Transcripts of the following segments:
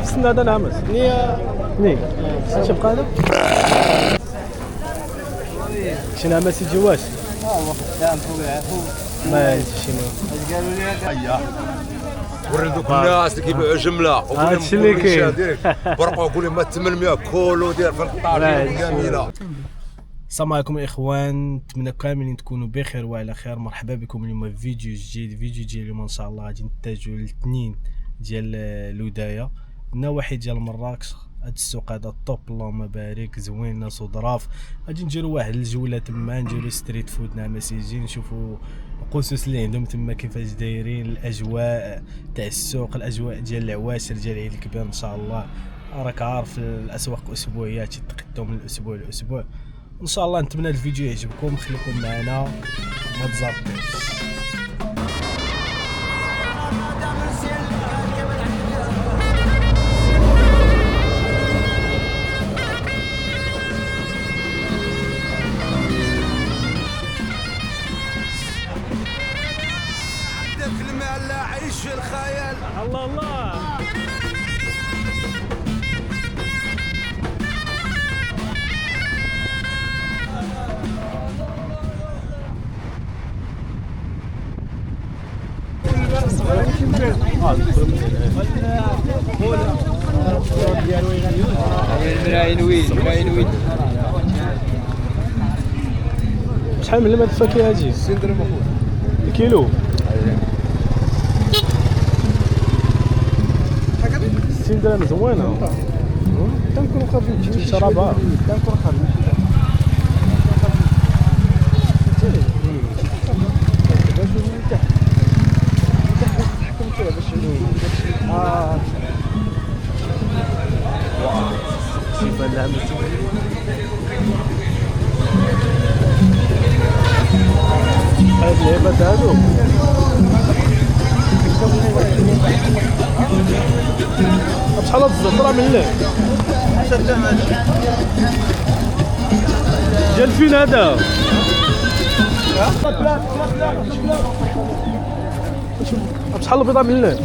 السن هذا نعمس ني شي بقى هذا شي نعمس يجي واش هو خدام فوق العفو ما شنو اش قالوا لي هكا وري دوك الناس اللي كيبيعوا جمله هادشي اللي كاين برقوا يقول لي ما 800 كولو ديال في الطاري كامله. السلام عليكم اخوان، نتمنى كاملين تكونوا بخير وعلى خير. مرحبا بكم اليوم في فيديو جديد. فيديو ديال اليوم ان شاء الله غادي نتجهوا للاثنين ديال الودايه النواحي ديال مراكش. هاد السوق هذا طوب، اللهم بارك، زوين، ناس وظراف. غادي نديروا واحد الجوله تما، نديروا ستريت فود نعمسيجي، نشوفوا القصص اللي عندهم تما كيفاش دايرين، الاجواء تاع السوق، الاجواء ديال العواشر ديال عيد الكبير. ان شاء الله راك عارف الاسواق اسبوعيه تتقدم من الاسبوع لاسبوع. ان شاء الله نتمنى الفيديو يعجبكم، خليكم معنا ما تزابطوش. المال عيش في الخيال. الله الله مراين وين شحال من هاد الفاكهه هادي؟ 60 درهم اخويا الكيلو 60 درهم زوينه. تنكونوا خارجين تجي شرابها تنكونوا خارجين شوف العمل هاد اللعبات هادو بشحال هاد الزهر من الليل؟ ديال فين هذا؟ بشحال البيضه من الليل؟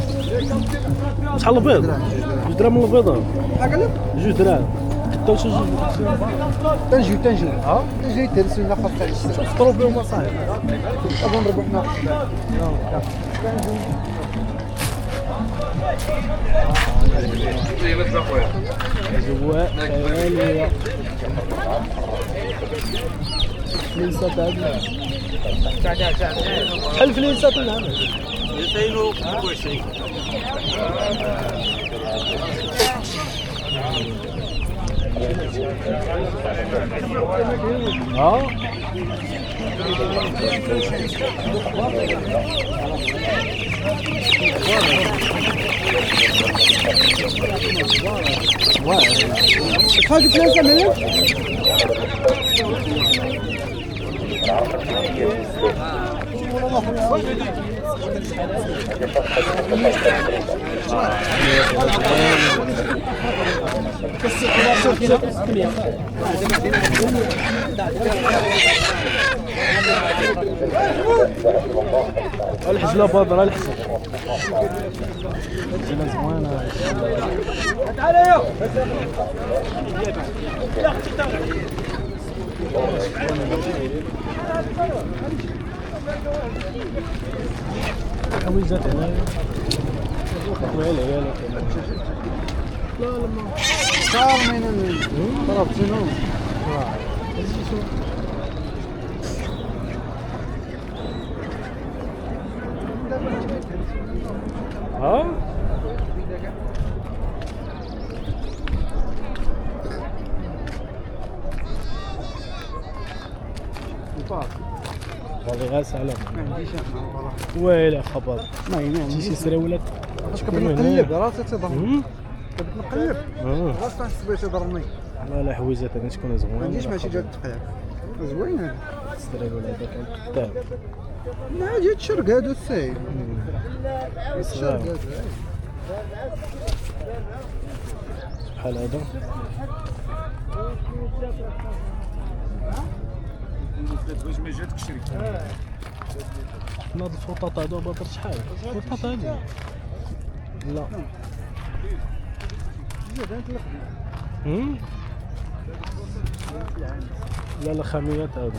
بشحال البيض؟ 2 دراهم من البيضه. 2 دراهم حتى شي تنجيو تنجي ترسلنا خاصة فطروا بهم اصاحبي. اظن ربحنا اجواء خياليه. فليسات هذه شحال الفليسات العام؟ 222. شحال قلت لها سامعين؟ الحجله بدر الحسن الحجله زوينه. تعال يا حويجات هنايا ويلا لا لما صار من طرف جنوب ها والله غاس على ما عنديش انا ويلا خبر ما عنديش شي سراولات كنقلب راسي تضرني كنقلب راسي تحسب تضرني لا حويجات انا تكون زوينه. ما عنديش ماشي جات التقيع زوين هذا السراول هذاك الكتاب ما جات الشرق هذا السايل صغار بحال هذا واش ما جاتكش شريك هاد الفطاطا هادو بدر شحال؟ الفطاطا هادي لا لا لا خاميات هذا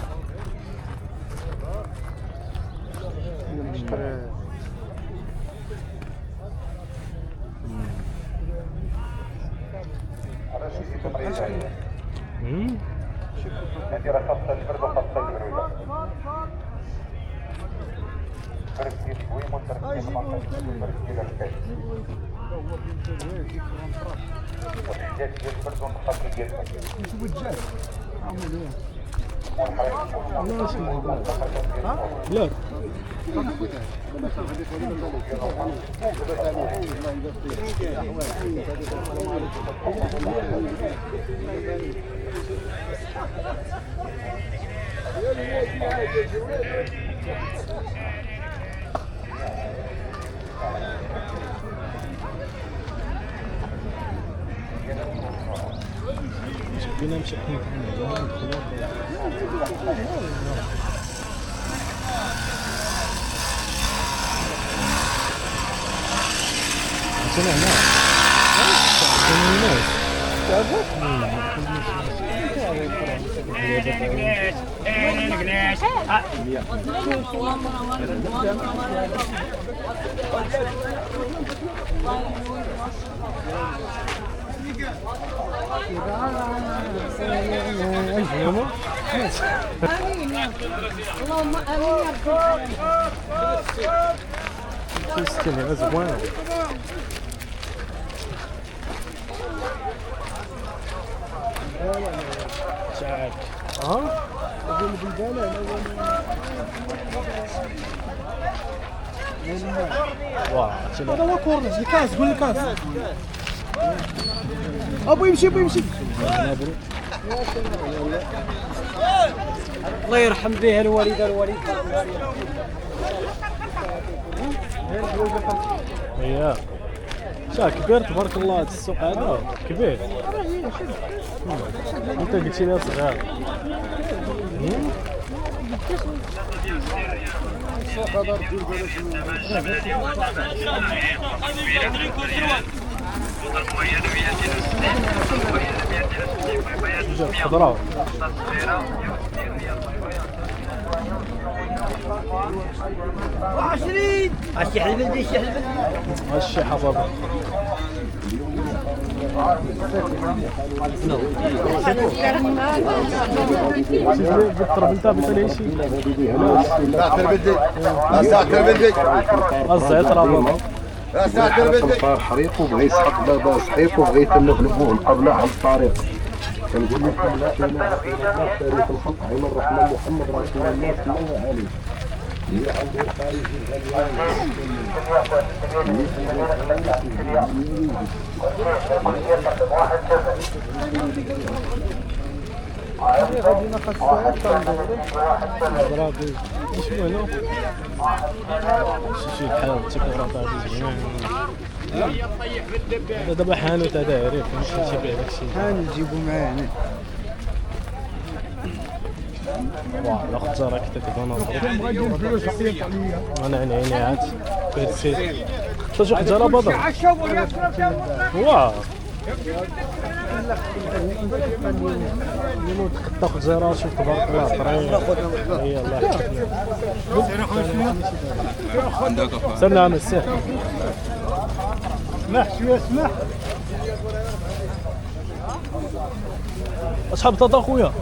لا بينا نمشي اللهم امين يا زوين شاك اقول بالبالة هذا هو كورنج الكاس قول الكاس ابو يمشي الله يرحم به الوالد اييه شا كبير تبارك الله هذا السوق هذا كبير انت قلت لي صغير خضراء الشي حضر بالطرب انت بتلاقي شيء صار حريق وبغى يسحق بابا صحيح وبغى يتنفلفوه قبل على الطريق كنقول لكم لا اله الا الله تاريخ الخلق عين الرحمن محمد رسول الله صلى الله عليه هي عنده خارج غادي ناخذ ساعات شي بحال تيكورات هذا دابا حانوت هذا عريف ماشي تيبيع داكشي نجيبو معاه هنا واه لا اختي راك تكبر انا عيني عاد كيرسي شوف جرى بدر واه منو تاخذ زيرات شوف تبارك الله طريق هي الله يحفظك سلام السير اسمح شويه اسمح اصحاب تاتا خويا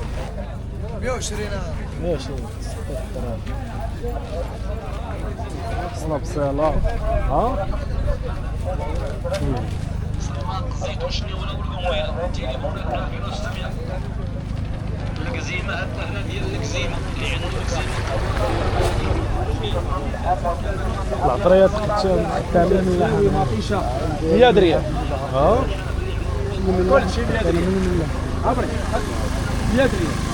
120 صنع بصيلة ها زيتون شنو نقول لكم ويا تليفون 2600 القزيمه هنا ديال القزيمه اللي عنده القزيمه العطريات خدامين من اللحم 100 ريال ها كل شيء 100 ريال عبري 100 ريال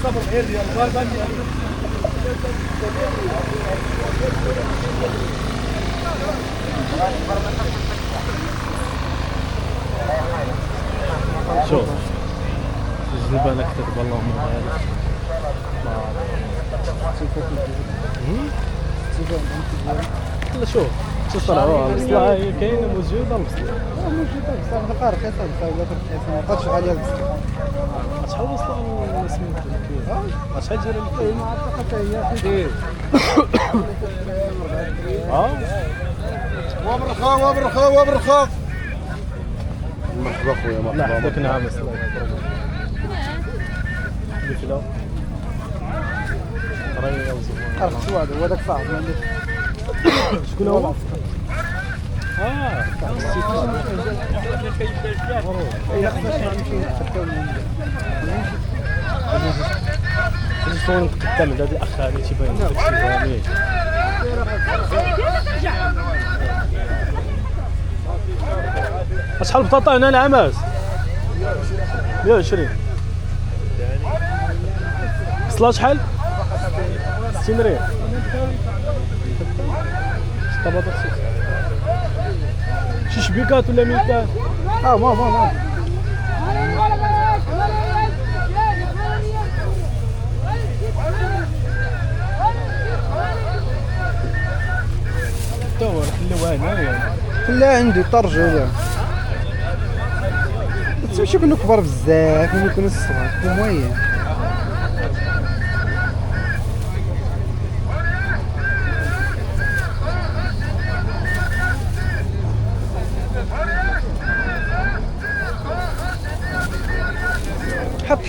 صبر غير ريال غالبا شوف الزبالة بالك تكتب اللهم بارك لا شوف تصرعوها البصله هي كاينه موجوده البصله موجوده بصح في القارة رخيصة ولا في الرخيصة ما بقاتش غالية بزاف. شحال وصل سميتو الكيلو شحال داير الكيلو ما عرفت حتى هي كثير. وبرخا وبرخا. مرحبا خويا لا مرحبا. هذاك نعم الفلا قريه وزوين أرخص واحد هو داك صاحب ما عندوش. شكون هو؟ إلا خصنا شي نمشيو نتحداو خصوصا قدام هذا الاخ هذا تيبان داكشي جميل شحال البطاطا هنا العماس 120 بصله شحال 60 ريال شي شبيكات ولا ميكات ما حتى هو خلوها هنايا لا عندي طرجة ماشي يكونوا كبار بزاف ملي يكونوا صغار يكونوا موين.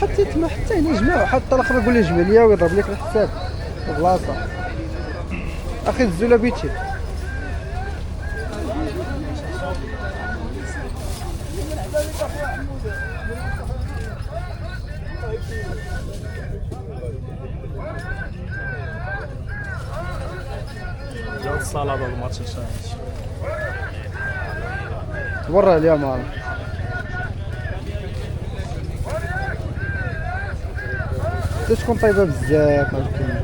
حتى تما حتى هنا جماعة حتى الاخر يقول لي جمع ليا ويضرب لك الحساب في بلاصة اخي الزوله بيتي. جا الصاله هذا الماتش تبرع ليا مال تكون طيبه بزاف هاكا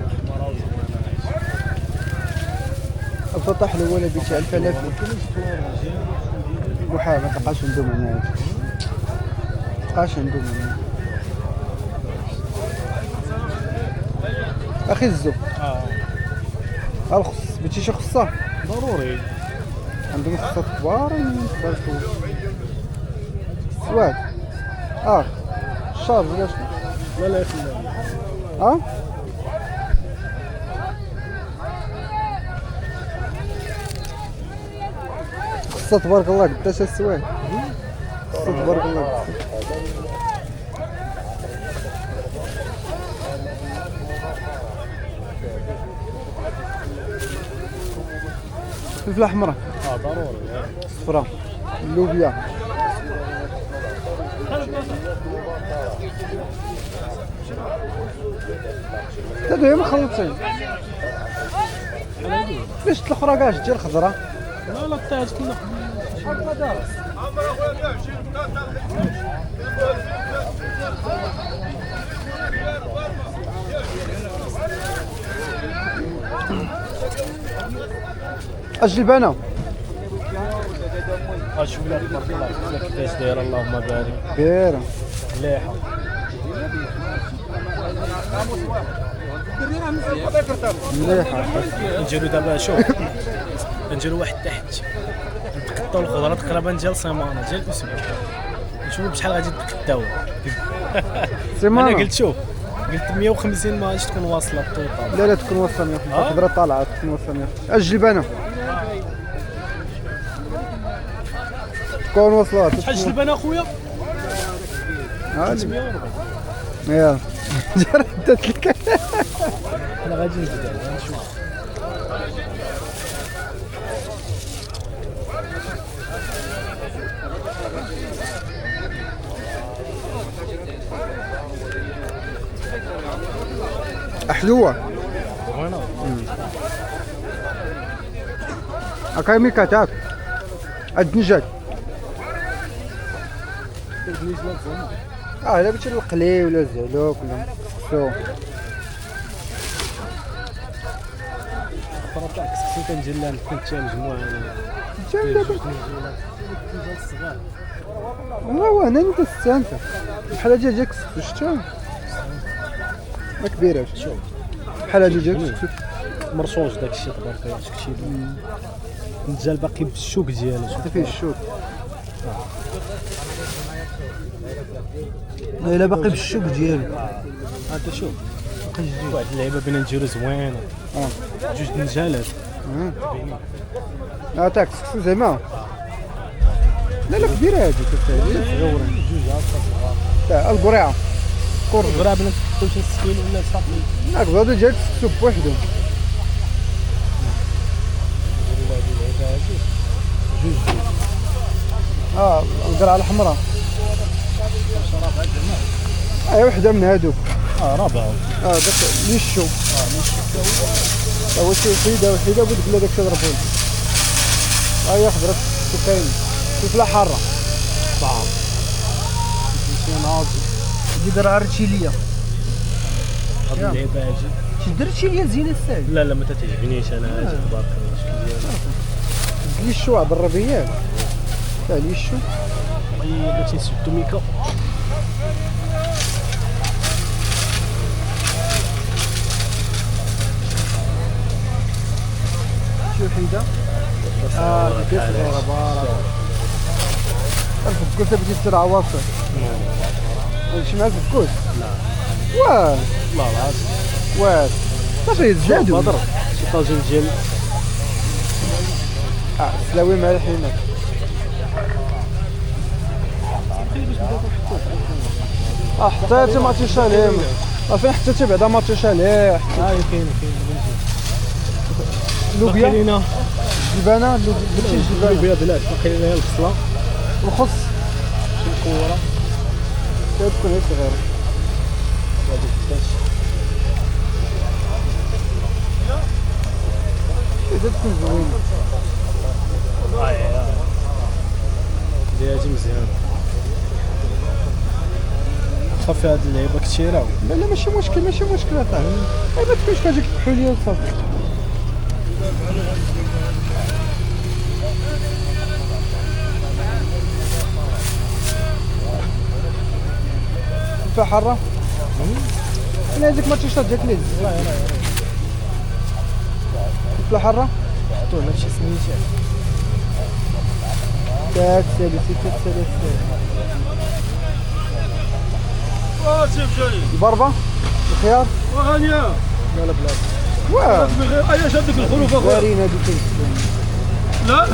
البطاطا حلوه ولا بيتي 1000 وحال ما تبقاش ندوم هنايا ما تبقاش ندوم هنايا اخي الزو الخص بغيتي شي خصه ضروري عندهم خصات كبار ولا سواد الشارج ولا شنو لا خليها خصها تبارك الله قداش السواد خصها تبارك الله الفلفله حمراء ضروري صفراء اللوبيا هادو هي مخلطين ليش الاخرى كاع ديال الخضره لا حتى تكون اجلب انا شوف لها تبارك الله كيفاش دايره اللهم بارك كبيره مليحه مليحه نديرو دابا شوف نديرو واحد تحت نتقطاو الخضره تقريبا ديال سيمانه ديال اسبوع نشوفو بشحال غادي نتقداو انا سيمانه قلت شوف قلت 150 ما غاديش تكون واصله الطوطه لا تكون وصلنا 150 الخضره طالعه تكون وصلنا 150 اجلب انا تكون وصلت شحال جلب انا اخويا هادي 340 يا جردت لك انا غادي نبدا نشوف حلوه وانا هاكا ميكاتاك الدنجات الا بغيتي القلي ولا الزعلوك ولا شو طرطاك كنت كندير لها كنت مجموعه والله انا انت استانت بحال هادي ديالك شفتها ما كبيراش شوف بحال هادي ديالك مرصوص داك الشيء تبارك الله داك الشيء الدجال باقي بالشوك ديالو. حتى فيه الشوك. الا باقي بالشوك ديالو. هذا شوف واحد اللعيبه بينا نديرو زوينه. جوج دنجالات. تاك سكسو زعما. لا كبيره هذيك صغيره. جوج عصا تاع القريعه. غرا بلا تحطو شي سكين ولا صافي. هذا جات سكسو بوحدو. جوج القرعه الحمراء. وحده من هادوك. رابعه. داك ليشو. هو شي وحيده وقلت له داك تضربون. خضرت كاين فلفله حاره. صعب. دي درعه رتشيليه. هاد اللعيبه هاجي. شي درت شي ديال زينه الساعه. لا ما تتعجبنيش انا هاجي تبارك الله الشكل ديالها. ليشو عبد الربيع. تاع ليشو. ما تيسدو ميكا. شي وحيده. ديك صغيره بارك. الفكوس بغيتي تصير عواصر. ماشي معاك الفكوس؟ لا. واه والله العظيم. واه صافي زادوا. بدر شي طاجين ديال سلاوي مع الحينات. حطيتي ما تيشاليه. فين حطيتي بعدا ما تيشاليه. كاين لوبيا لينا جبانه درتي جبانه لوبيا بلاش باقي لينا البصله والخص شي مكوره تكون هي صغيره. وهذيك الداش إذا تكون زوينه. ديالها مزيان. صافي هاد اللعيبه كثيره. لا ماشي مشكل اصاحبي. ما تكونش كتجيك الكحوليه وصافي. فيها حاره. انا هذيك ما تشرب ديك ليز. فيها حاره. حطوه هنا شي سميتها تاك سالسي. البربه الخيار. وغانيه لا بلاد واه ايا شدك الخروف اخويا. زارين هذوك. لا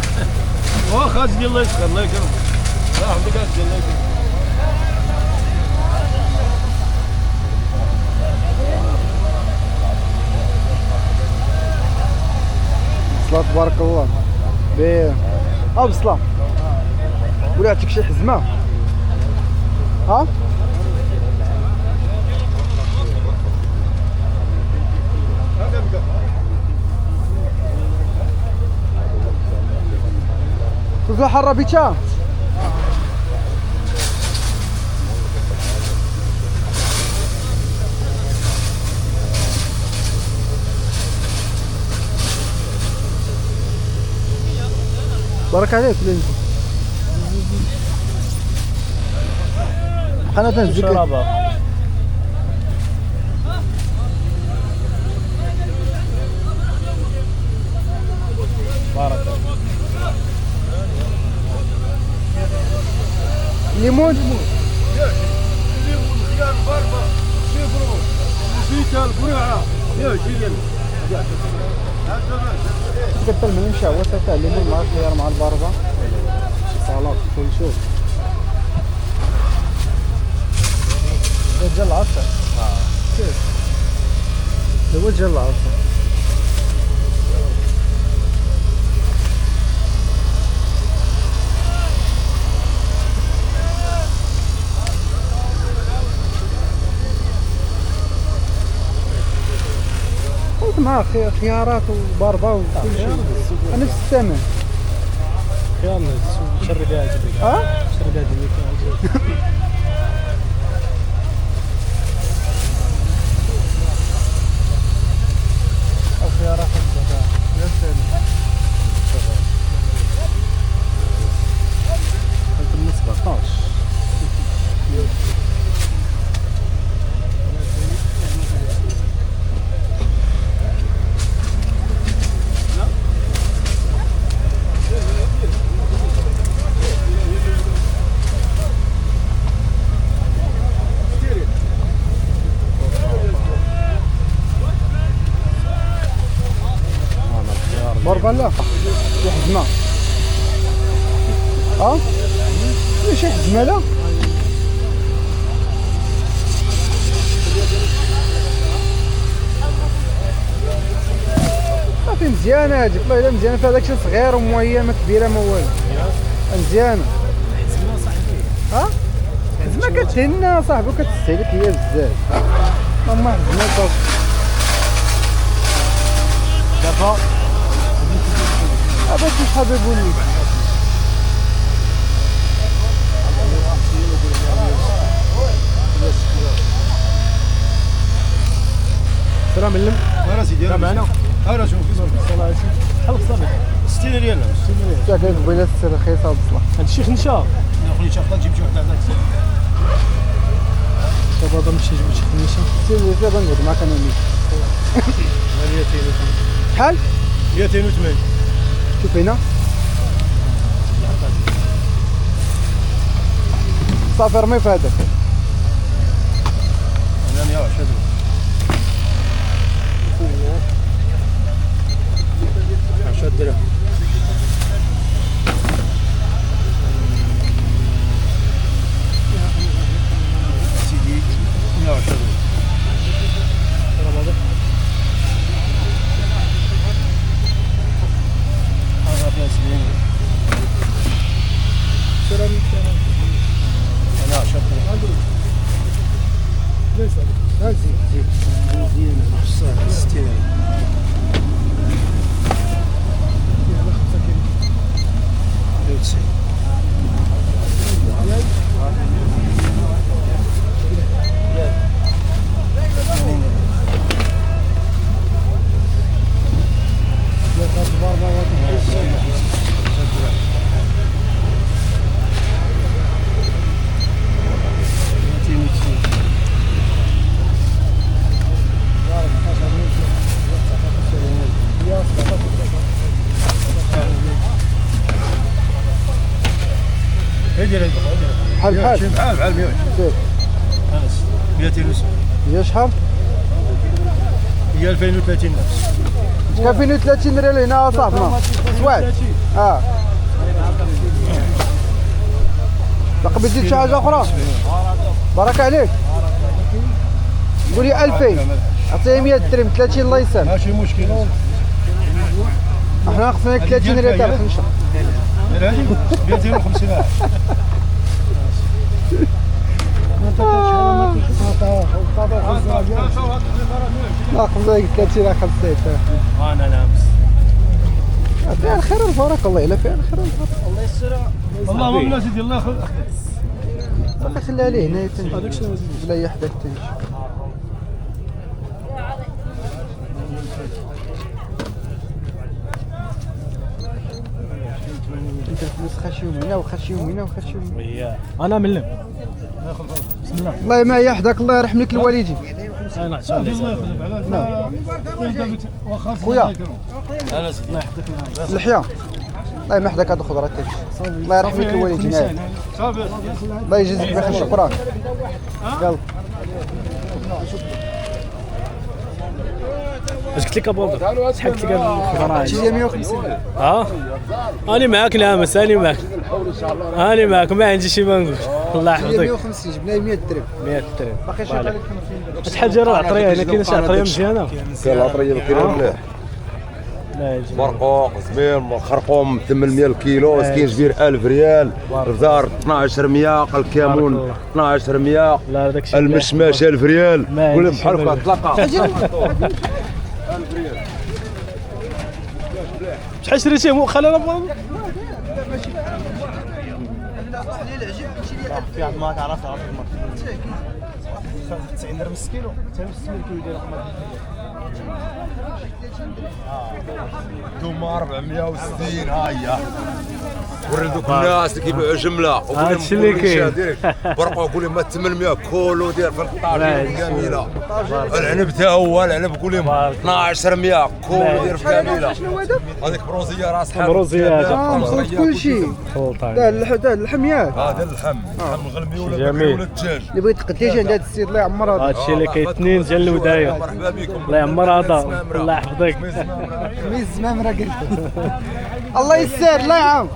واخا ديال الله يسخر الله يكرمك. عندك ديال الله يكرمك. بصلة تبارك الله. باهي. بصلة. ولا عطيك شي حزمة. كلها حرة بيتا. بارك عليك لينزي. انا تنزل شرابه بارك الله. ليمون. خيار بربه شيبرو زيت القرعه يا جيل كتر من المشاوة تاع الليمون مع الخيار مع البربه. شي سلطه كل شوف ديال العصر. كيف هو ديال العصر. مع خيارات وبربه وكل شيء نفس الثمن. خيار شري بها عجبك. شري بها عجبك. الخيارات يا سلام. من 17 لا علاقة شي حزمة شي حزمة لا صافي مزيانة هاديك والله إلا مزيانة فيها داكشي صغير ومويه ما كبيرة ما والو مزيانة حزمة كتهنا صاحبي وكتستهلك هي بزاف هما حزمة صافي دابا باش شحال بيقول لي سلام ملم انا سيدي معنا انا شوف حلق صافي 60 ريال تا قال قبيله السر رخيصة وبصلة هاد الشيخ نشا اخويا شاف تجيب شي وحده عندك دابا هذا مشي جبت شي نشا سير دابا نقعد معاك انا ميت 280 شحال 280 شوف هنا صافي رمي في هذاك انا 120 10 درهم سيدي 120 هذا فيها 70 انا 10 درهم ليش هذا زيد مزيان 60 بحال بحال بحال 100 سير 270 هي شحال؟ هي 2030 كان 230 ريال هنا صاحبنا سواعد باقي تزيد شي حاجة أخرى بارك عليك قول لي 2000 عطيه 100 درهم 30 الله يسامح ماشي مشكل احنا خصنا 30 ريال تاع الخنشة هذه 250 لا خصنا 30 راه خلصت انا لابس فيها الخير والبركة والله إلا فيها الخير والبركة الله يسرها اللهم لا سيدي الله يخليك صافي خليها ليه هنايا تنجي بلا يحدك تنجي انت الفلوس خشيهم هنا وخشيهم هنا وخشيهم هنا انا ملم بسم الله الله ما يحدك الله يرحم لك الوالدين انا الله يخليك على واخا خويا الله يحفظك اللحية الله ما يحدك هاد الخضرة تنجي الله يرحم لك الوالدين صافي الله يجازيك بخير شكرا يلا اش قلت لك ابو شحال قلت لك الخضره شي 150 انا معاك لامس انا معاك انا معاك ما عندي شي ما نقول الله يحفظك 150 جبناها 100 درهم 100 درهم باقي شي حاجة شحال دايره العطريه هنا كاينه شي عطريه مزيانه كاين العطريه كاينه مليح لا يجي مرقوق زمير خرقوم 800 الكيلو كاين جبير 1000 ريال البزار 1200 الكامون 1200 لا داك الشيء المشماش 1000 ريال قول بحال هكا تلاقى شحال شريتيه مؤخرا ابو ما تعرف 90 درهم 6 كيلو حتى 600 كيلو ديال دوما 460 ها هي وري دوك الناس اللي كيبيعوا جمله هادشي اللي كاين. برقوا قول لهم 800 كولو ديال في الطاجين كامله العنب تا هو العنب قول لهم 1200 كولو ديال في كامله هذيك بروزيه راسها بروزيات. خلط كلشي دا اللحم ياك هذا اللحم الغلمي ولا جميل. البكري ولا الدجاج اللي بغيت تقديش عند هذا السيد الله يعمر هذا هادشي اللي كايتنين ديال الودايه مرحبا بكم الله يعمر برادا الله يحفظك. ميز زمامرة قلت الله يسر الله يعاون.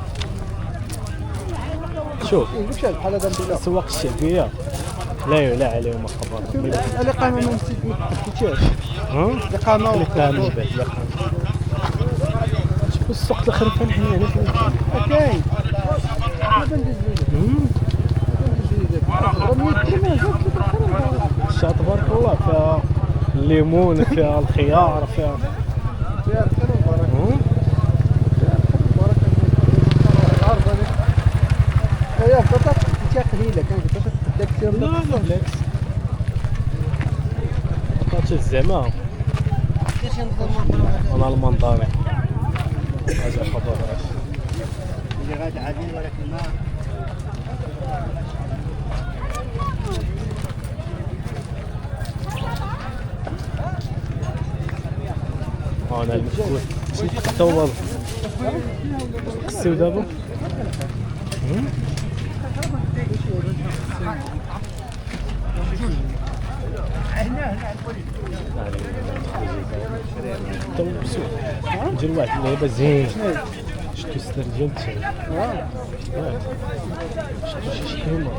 شوف مشى بحال هذا ندير السواق الشعبيه لا يعلى عليهم الخبر. الإقامة ما نسيتيهاش. الإقامة الإقامة بعد شوف السوق الاخر فين حنا هنا كاين. الشاط تبارك الله فيها الليمون فيها الخيار فيها الخير والبركة. يا بطاطا انت قليله كانت بطاطا تدك كثير. لا بالعكس بطاطا زعما انا المنظري هذا خبر اللي غادي عادي ولكن ما انا المسؤول حتى هو السيو دابا تو مسؤول ديال واحد اللعيبه زين شتو السر ديال شتو شي شكيمه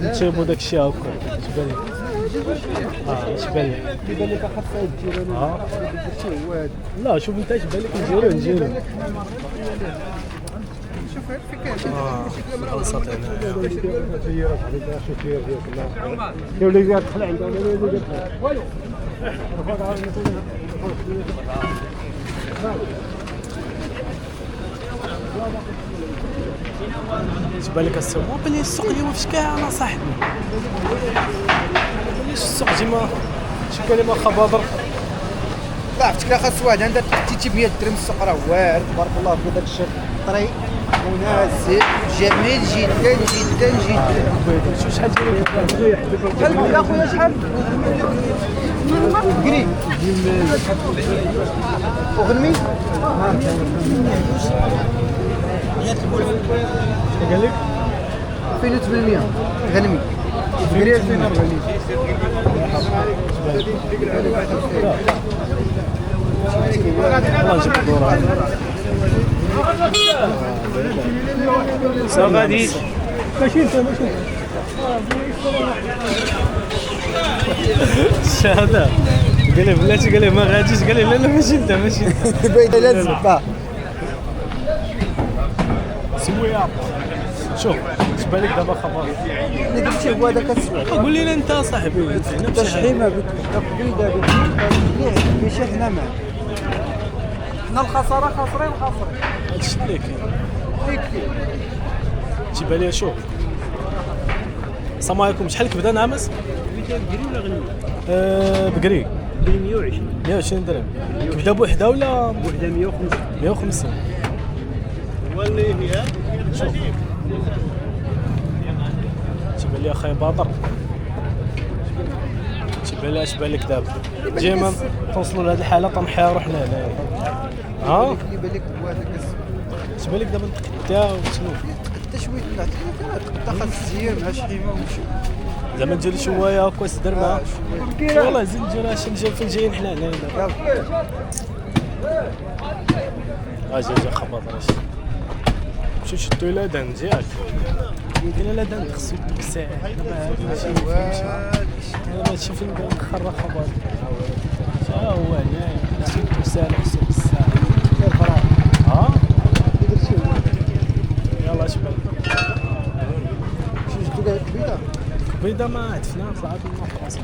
نتيبو داكشي هاكا تبان لك تبان لك كيبان لك خاصها ديرو شي هو هذا. لا شوف انت اش بالك نديرو شوف فين خلصت يا وليدي دخل عندنا والو تبان لك السوق بلي السوق اليوم فاش كاع انا صاحبي بلي السوق ديما شي كلمه خباضر لا عرفتك خاص واحد عندها 300 درهم السوق راه واعر تبارك الله في داك الشيء طري مناسب جميل جدا جدا جدا. شو شحال ديال قلبي يا خويا شحال قري وغنمي قال لك 2800 غنمي قري 2040 الله يجيب الدور سا غادي ماشي انت ماشي الشهاده قال لي بلاتي قال لي ما غاديش قال لي لا لا ماشي انت ماشي انت باين لازم با سويا شوف اش بالك دابا خبر اللي درتي هو هذاك السوق قول لي انت صاحبي هنا بشي حاجه تشحيمه بقيده ماشي حنا معاه حنا الخساره خاسرين هادشي اللي كاين تيبان لي شوف السلام عليكم شحال كبده نعمس بقري ولا غني؟ بقري 120 120 درهم كبده بوحده ولا وحده 150 150 هو اللي فيها تيبان لي اخاي باطر تيبان لي اش بان لك دابا ديما توصلوا لهاد الحاله طنحيا روحنا هنايا ها اللي بالك هو هذاك السوق اش بان لك دابا نتقداو شنو حتى شويه تقطع خاص الزير مع شحيمه ونمشيو زعما ندير شويه هكا سدر معاه والله زيد ندير اش نجي فين جايين حنا هنايا اجي خبط راسي مشي شدو الى دان ديالك يمكن لا دان خصو يدوك ساعه ماشي فين نخرج خبط ها هو هنايا خصو يدوك ساعه خصو الساعه ها يلا اش بالك شو جدو كبيده بيضا ما عرفنا طلعت من فرنسا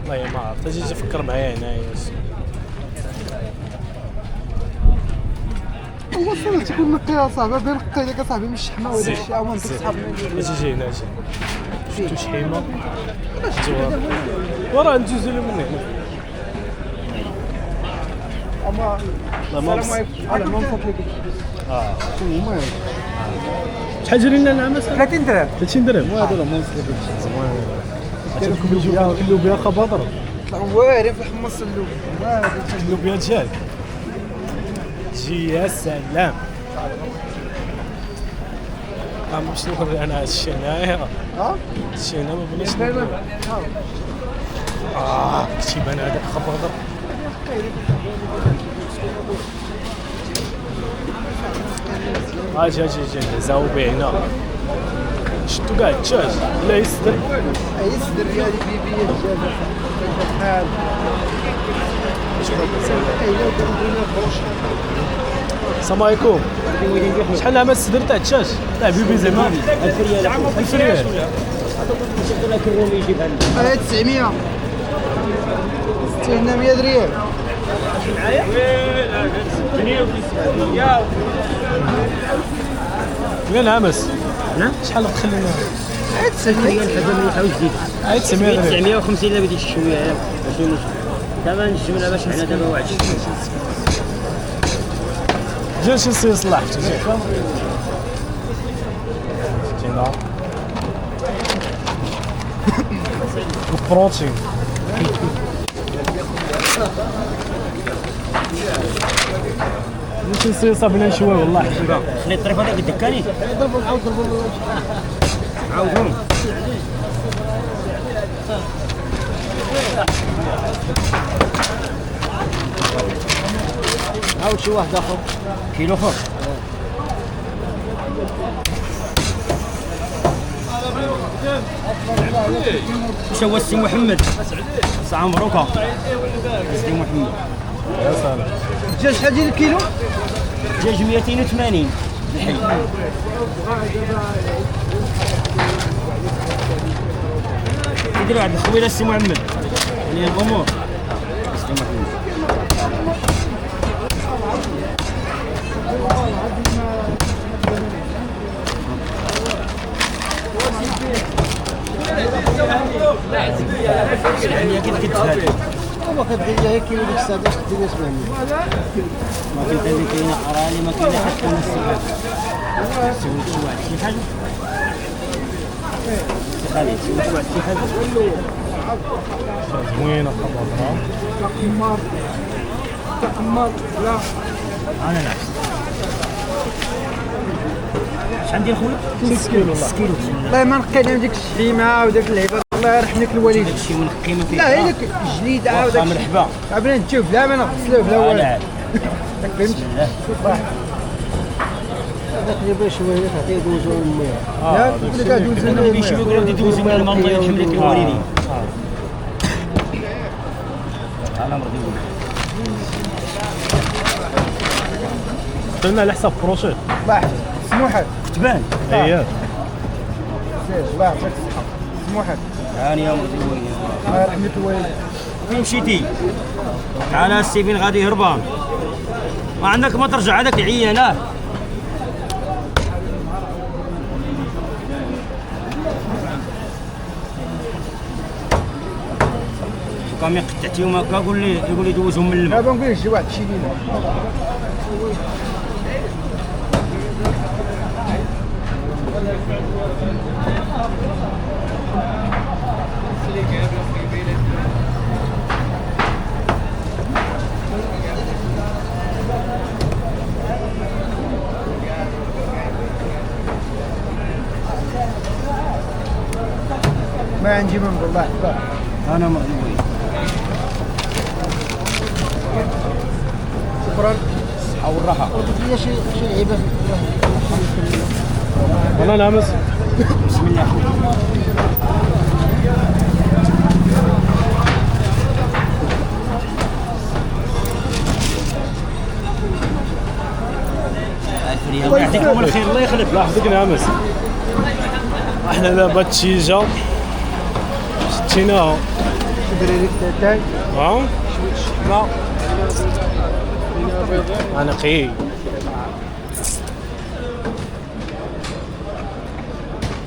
والله ما عرفت اجي تفكر معايا هنايا وصلت تكون نقي صاحبي بين نقي لك صاحبي من الشحمه ولا شي عوان تصحابنا اجي هنا اجي شفتو شحيمه وراه ندوزو له من هنا اما ما السلام عليكم على ما نفضلك شنو هما شحال جري لنا العمس 30 درهم 30 درهم وهذا لا ما نفضلك زوين اللوبيا خباطر طلعوا واعرين في الحمص اللوب اللوبيا ديالك تجي يا سلام باش نوري انا هاد الشيء هنايا الشيء هنا ما بغيتش نوري. كتيبان هذا خضر. اجي هزاو به هنا شفتو كاع الدجاج لا يصدر يصدر هذه بيبيه الدجاج بحال السلام عليكم. شحال عام الصدر تاع الدجاج تاع بيبي زعما 1000 ريال 1000 ريال هذا 900 حتى 100 ريال وين عامس شحال تخلينا هذا 900 عاد 900 ريال 950 الا بديت شويه ماشي مشكل. دابا نجمنا باش حنا دابا واحد جا شي سي يصلح جينا البروتين نمشي سي صابنا شويه والله حقيقه. خلي الطريف هذاك الدكاني عاودهم عاود شي واحد اخر كيلو اخر. واش هو السي محمد ساعه مبروكه السي محمد. يا سلام الدجاج شحال ديال الكيلو؟ دجاج 280 الحي. يديروا عند الخويله السي محمد يعني الامور السي محمد. يعني كيف كتفهم هو كتبدا هي كيلو ديك الساعه باش دير 700 ما كاين اللي كاينه قرالي ما كاينه حتى نص الساعه. سولت شي واحد شي حاجه سي خالد سولت شي واحد شي حاجه زوينه الخضره تحمر لا انا نعس. شحال ندير خويا 6 كيلو 6 كيلو. والله ما نقينا ديك الشحيمه وداك اللعيبه الله يرحم لك الوالد. داكشي من القيمه فيه. لا هي ديك الجليده وداك الشيء. مرحبا عبنا نتشوف لا ما نغسلوه لا والو. لا فهمت شوف واحد هذاك اللي باش شويه تعطيه دوزو الميه لا اللي قاعد دوزو انا اللي يشوفوا يقولوا بدي دوز من الماء الله يرحم لك الوالدين. انا مرضي نقول قلنا على حساب بروشيت واحد سموحه تبان اييه سير الله يعطيك الصحه سموحه انا يا مرضي الوالدين. الله يرحم لك الوالد. فين مشيتي؟ تعال السي فين غادي هربان ما عندك ما ترجع هذاك العيانه. كامي قطعتيهم هكا قول لي دوزهم من الماء. دابا نقول لك شي واحد شي لينا ما عندي من والله انا مرضي شكرا او الراحه. هي شي لعيبه والله نامس بسم الله. الله يعطيكم الخير الله يخلف. لا حدك نامس احنا دابا التشيجه شتيناها دراري تاعي ها انا قي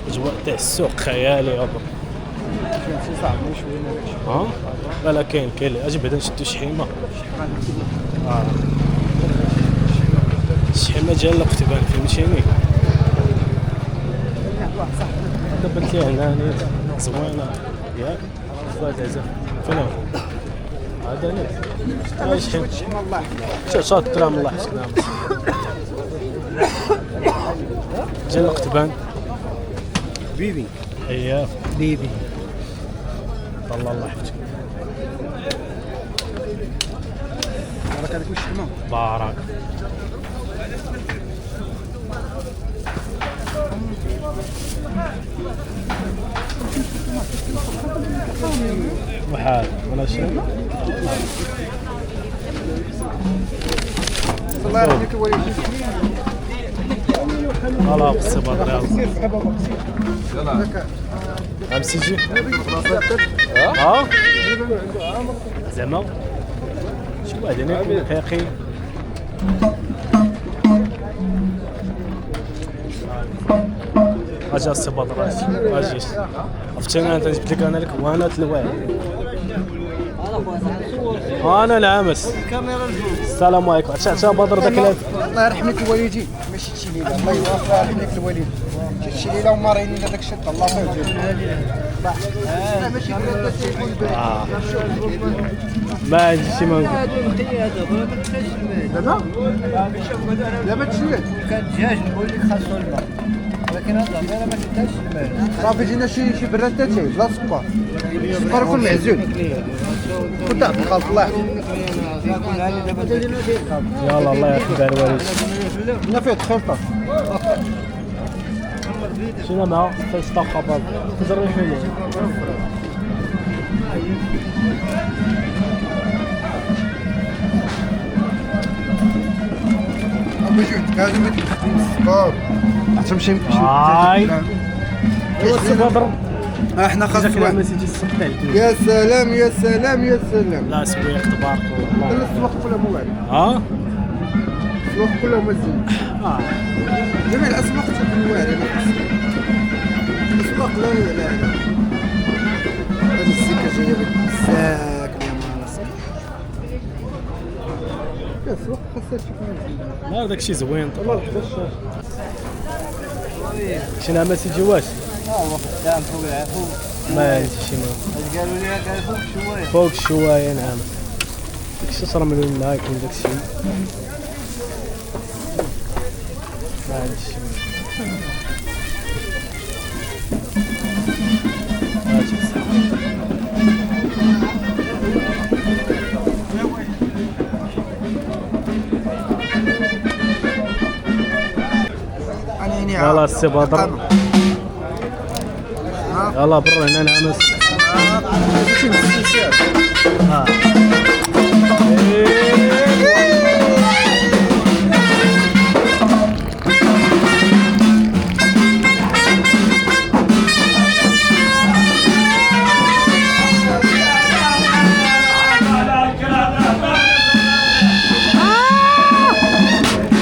الاجواء تاع السوق خيالي يابا. ها لا لا كاين اجي بعدا نشدو شحيمه. الشحيمه ديال القتبان فهمتيني. دابا لي هنا زوينه ياك فهاد عزف فين هو هذا نيت شحال الله شات كلام الله حسنا ديال القتبان بيبي اييه بيبي. الله يحفظك. بارك عليك والشحمه. بارك. وحال ولا شيء. الله يرحمك الوالدين. فوالا بصي بدر يلا امسي جي ها زعما شي واحد هنا يكون حقيقي. اجا السي بدر اجي عرفتيني انت جبت لك انا الكوانات الواعي انا العامس. السلام عليكم. عرفتي بدر داك الله يرحمك الوالدين. ماشي شي ليله الله يرحمك الوالدين. شي ليله ومارين داك الشد الله يرحمك. لا ماشي بلاد تيكون ما عندي شي ما نقول. دابا لا ما تشيل كان دجاج نقول لك خاصو الماء، ولكن هذا العميره ما كداش الماء. صافي جينا شي براد تاعي بلا سكر. سكر يكون معزول. كنت عبد الخالق الله يحفظك. يلا الله يحفظها الوالد. هنا فيه خلطه. شنو معاه فاش طاقه باب تزري فيه هذا ما تخدم السكر. تمشي هاي ايوا السي بدر احنا خاص جاك واحد. العمس يجي الصبح عليك. يا سلام يا سلام يا سلام. لا سويق تبارك انا الله. السواق كلها موالي. ها السواق كلها مزيان. جميع الاسواق تكون واعره. الاسواق لا لا لا. هذه السكه جايه بالساك يا مالك. الاسواق خاصها تكون مزيان. لا داكشي زوين طبعا. شنو عمس يجي واش هو خدام فوق العفو. ما عندي شي ما اش قالوا لي؟ قال فوق شويه. فوق الشوايه نعم. داكشي صرا من هنا يكون داكشي ما عندي شي يلا السي بدر يلا برا هنا العمس.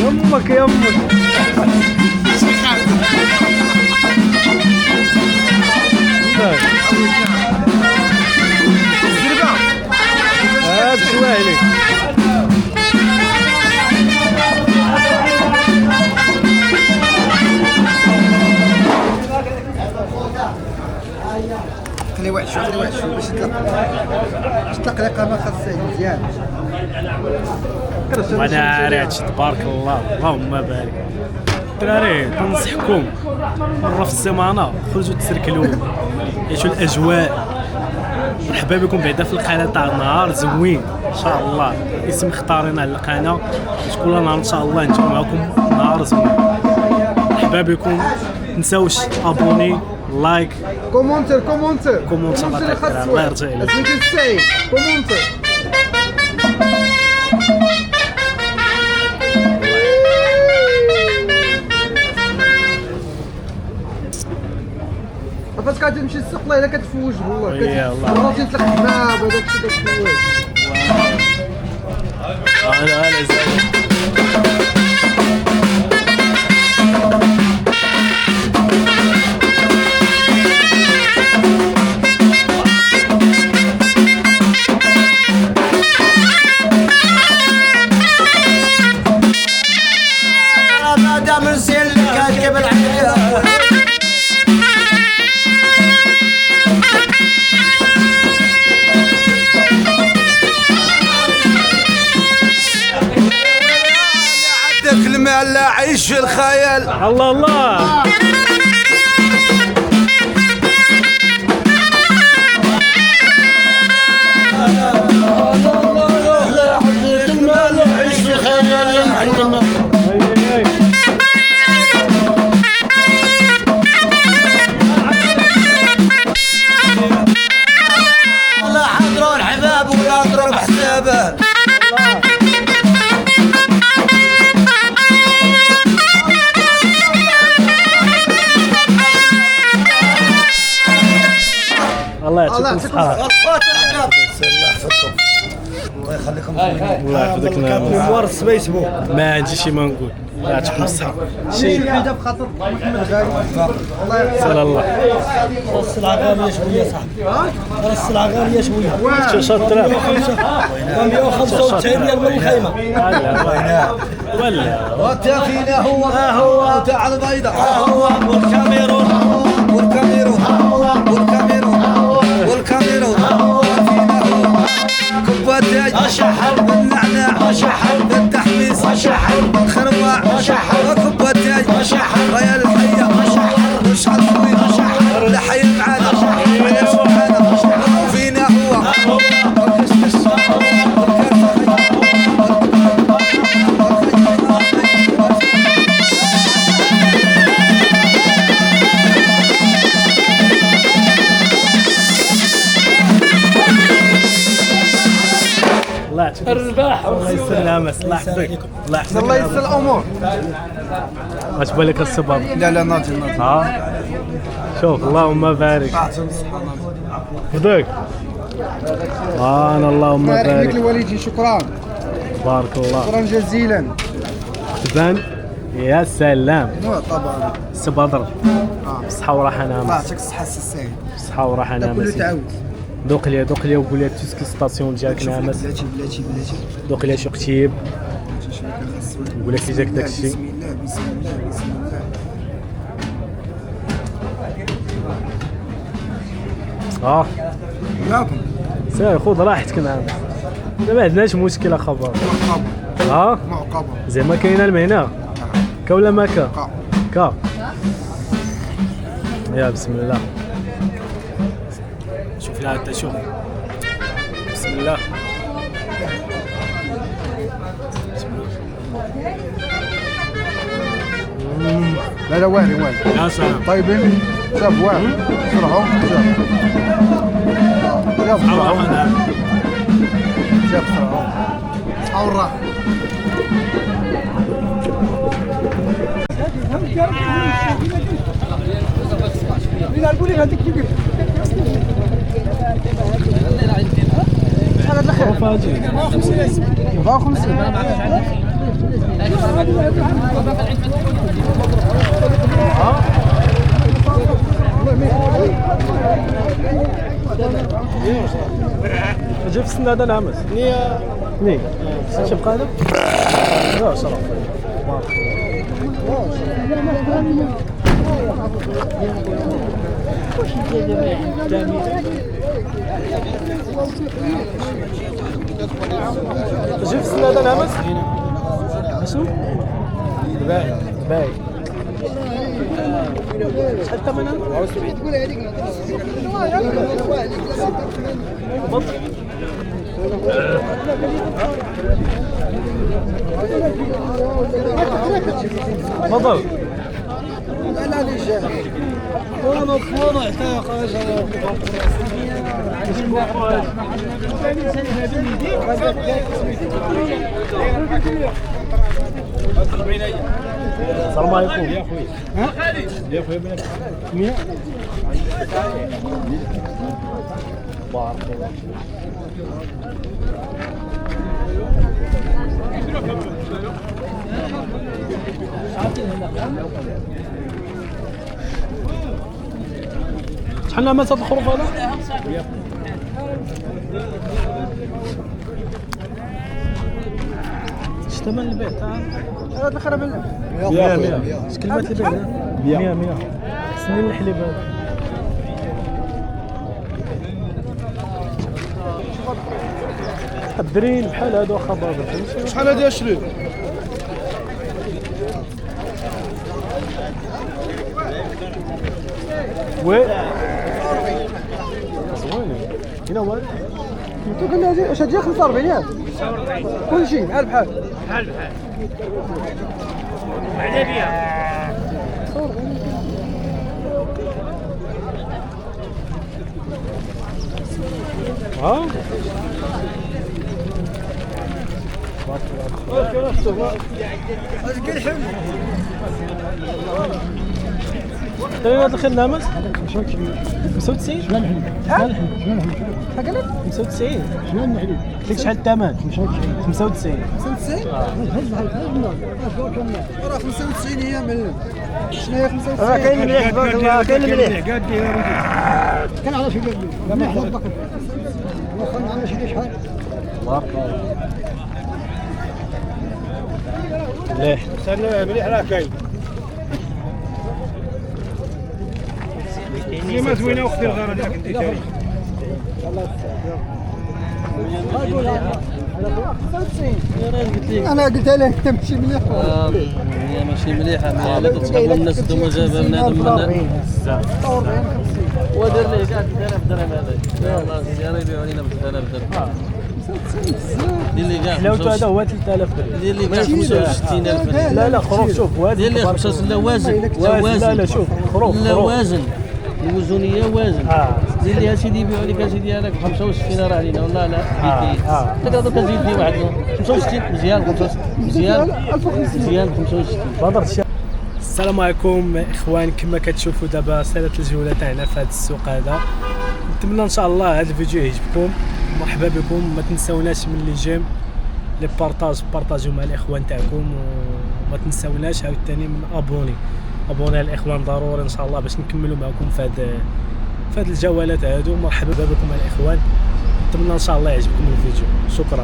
يمك يمك بشواهلي خلي واحد شوي خلي واحد شوي باش تطلق الإقامة خاصها مزيان. وانا عارف هادشي تبارك الله اللهم بارك. الدراري كنصحكم مره في السيمانه خرجوا تسركلوا عيشوا الاجواء. مرحبا بكم بعدا في القناه تاع النهار زوين ان شاء الله. اسم اختارينا على القناه باش كل نهار ان شاء الله نجيو معكم نهار زوين. مرحبا بكم. تنساوش ابوني لايك كومونتير كومونتير الله يرجع لك. اسمك السعيد كومونتير. فاش قاعد تمشي السوق الله الا كتفوج والله يا الله. كتفوج تلقى الحباب هذاك الشيء كتفوج. هلا زين. لا عيش في الخيال. الله الله لا حبيت المال وعيش في خيال يا معلم. لا حضروا الحباب ولا اضرب حسابه. الله يعطيكم الصحة. الله يخليكم. الله يحفظك. مبارك فيسبوك. ما عندي شي ما نقول. الله يعطيكم الصحة. شي بعدا بخاطر محمد غالي. الله يحفظك. سال الله. السلعة غالية شوية صاحبي. السلعة غالية شوية. شو شاطر؟ 195 ريال من الخيمة. ولا وتافينا هو تاع البيضة. هو والكاميرون كباتاي اشحل بالنعناع اشحل بالتحميص اشحل بالخروع اشحل وكباتاي اشحل ريال الحية اشحل وشحال طويل اشحل لحي معانا اشحل سبحانه فينا هو الله يعطيك الرباح. الله يسلمك. الله يحفظك. الله يحفظك. الله يسر الامور. اش بالك السبب؟ لا ناضي ها شوف اللهم بارك فداك. اللهم بارك. الوالدين شكرا. بارك الله. شكرا جزيلا. تبان يا سلام. طبعا السبادر بالصحة وراحة الله نعم. يعطيك الصحة السي. بالصحة وراحة نعم. كله تعاود. دوق لي وقول لي توسكي ستاسيون ديالك نعمس. بلاتي دوق لي شي قتيب نقول لك كي جاك داكشي. بسم الله. ياكم سير خذ راحتك نعمس. ما عندناش مشكلة خبر. معقبة. زعما كاينه المهنه كا ولا ما كا؟ كا. يا بسم الله. شوف لها انت شوف. بسم الله. لا واعر يا سلام. طيبين شاف واعر صرحوا شاف صرحوا صحوا الراحة. جيب السن هذا نعمس. ني شوف هذا. لا شرف. جيب السن هذا نعمس. شنو؟ باي. شحال ثمنها؟ 74. تقول هذيك تفضل. انا اللي جاي. وانا حتى خرج السلام عليكم يا اخوي. يا اخوي بنات 100 بارك الله. شحال نعمل هذا الخروف هذا؟ اش ثمن البيع تاع هذا الخرا؟ 100 اش كلمات البيع؟ 100 سنين الحليب هذا. الدرين بحال هذا واخا بابا. شحال هذه اشري؟ وي زوينين. هنا هو انت قلنا واش تجي 45 ياك كلشي بحال بحال بعدا بيا هذا الخنامس 95 شحال 95 قلت لك شحال الثمن 95 راه 95 هي معلم شنو هي 95 راه كاين مليح تبارك الله كاين مليح كان على شي قال لي ما يحضر بكر واخا نعمل شي شحال مليح مليح راه كاين كلمه زوينه اختي الغرض ياك انت تاريخ انا قلت لك انت ماشي مليح هي ماشي مليحه مليحه تقبل الناس دوما جابها بنادم ودير ليه كاع 3000 درهم هذاك يلاه سيدي راه يبيعوا علينا ب 3000 درهم دير لي كاع حلاوته هذا هو 3000 درهم دير لي كاع 65000 لا خروف شوف دير لي 65 لا وازن لا شوف خروف لا وازن الوزنيه وازن زيد لي سيدي يبيعوا عليك اسيدي هذاك 65 راه علينا والله لا بيتي تقدر كنزيد لي واحد 65 مزيان 65 مزيان 65 هضرت. السلام عليكم اخوان، كما كتشوفوا دابا صارت الجوله تاعنا في هذا السوق هذا. نتمنى ان شاء الله هذا الفيديو يعجبكم، مرحبا بكم. ما تنساوناش من لي جيم لي بارطاجيو مع الاخوان تاعكم، وما تنساوناش عاوتاني من ابوني الاخوان ضروري ان شاء الله باش نكملوا معكم في هذه الجولات هادو. مرحبا بكم الاخوان، نتمنى ان شاء الله يعجبكم الفيديو. شكرا.